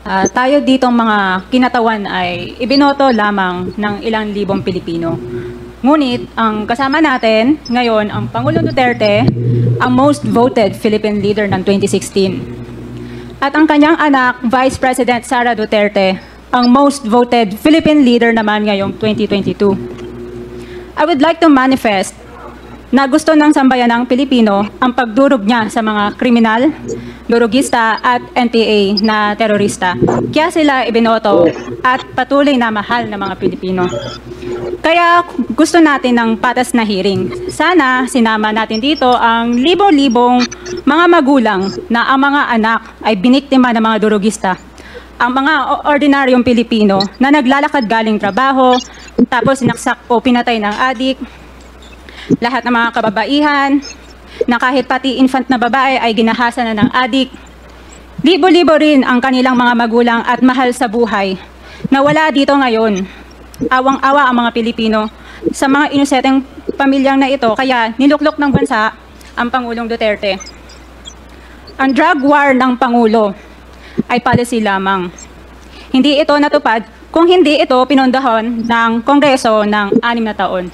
Tayo ditong mga kinatawan ay ibinoto lamang ng ilang libong Pilipino. Ngunit ang kasama natin ngayon ang Pangulong Duterte, ang most voted Philippine leader ng 2016. At ang kanyang anak, Vice President Sara Duterte, ang most voted Philippine leader naman ngayong 2022. I would like to manifest na gusto ng sambayan ng Pilipino ang pagdurog niya sa mga kriminal, durugista at NPA na terorista. Kaya sila ibinoto at patuloy na mahal ng mga Pilipino. Kaya gusto natin ng patas na hearing. Sana sinama natin dito ang libo-libong mga magulang na ang mga anak ay biniktima ng mga durugista. Ang mga ordinaryong Pilipino na naglalakad galing trabaho, tapos sinaksak o pinatay ng adik, lahat ng mga kababaihan, na kahit pati infant na babae ay ginahasa na ng adik. Libo-libo rin ang kanilang mga magulang at mahal sa buhay na wala dito ngayon. Awang-awa ang mga Pilipino sa mga inosenteng pamilyang na ito, kaya niluklok ng bansa ang Pangulong Duterte. Ang drug war ng Pangulo ay policy lamang. Hindi ito natupad kung hindi ito pinondohan ng Kongreso ng 6 na taon.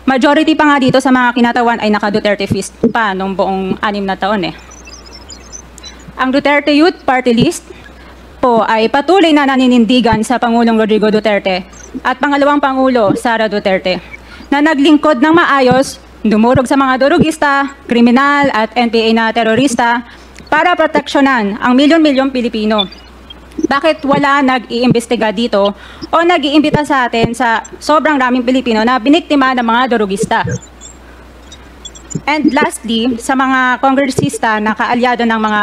Majority pa nga dito sa mga kinatawan ay naka-Duterte fist pa nung buong 6 na taon eh. Ang Duterte Youth Party List po ay patuloy na naninindigan sa Pangulong Rodrigo Duterte at pangalawang Pangulo, Sara Duterte, na naglingkod ng maayos, dumurog sa mga durugista, kriminal at NPA na terorista para proteksyonan ang milyon-milyong Pilipino. Bakit wala nag-iimbestiga dito o nag-iimbita sa atin sa sobrang raming Pilipino na biniktima ng mga durugista? And lastly, sa mga kongresista na kaalyado ng mga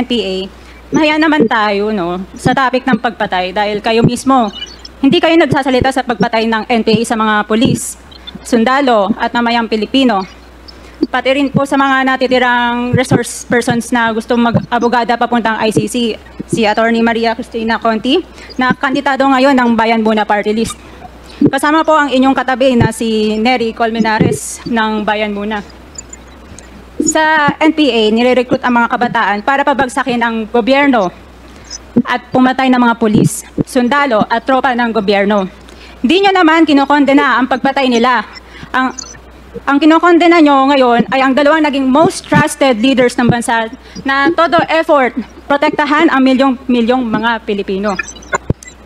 NPA, mahaya naman tayo sa topic ng pagpatay dahil kayo mismo, hindi kayo nagsasalita sa pagpatay ng NPA sa mga pulis, sundalo at mamayang Pilipino. Pati rin po sa mga natitirang resource persons na gusto mag-abogada papuntang ICC, si Attorney Maria Cristina Conti, na kandidato ngayon ng Bayan Muna Party List. Kasama po ang inyong katabi na si Nery Colmenares ng Bayan Muna. Sa NPA, nire-recruit ang mga kabataan para pabagsakin ang gobyerno at pumatay ng mga pulis, sundalo at tropa ng gobyerno. Hindi nyo naman kinokondena ang pagpatay nila. Ang kinokondena nyo ngayon ay ang dalawang naging most trusted leaders ng bansa na todo effort protektahan ang milyong-milyong mga Pilipino.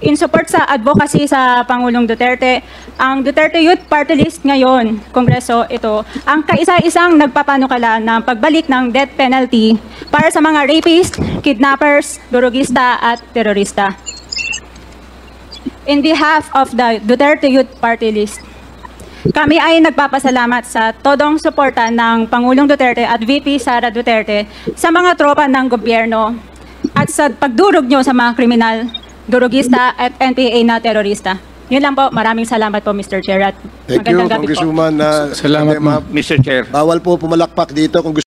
In support sa advocacy sa Pangulong Duterte, ang Duterte Youth Party List ngayon, Kongreso, ito, ang kaisa-isang nagpapanukala ng pagbalik ng death penalty para sa mga rapist, kidnappers, durugista at terorista. In behalf of the Duterte Youth Party List, kami ay nagpapasalamat sa todong suporta ng Pangulong Duterte at VP Sara Duterte sa mga tropa ng gobyerno at sa pagdurog nyo sa mga kriminal, durugista at NPA na terorista. Yun lang po. Maraming salamat po, Mr. Chair. At Thank you, magandang gabi po. Congresswoman. Salamat, Mr. Chair. Bawal po pumalakpak dito kung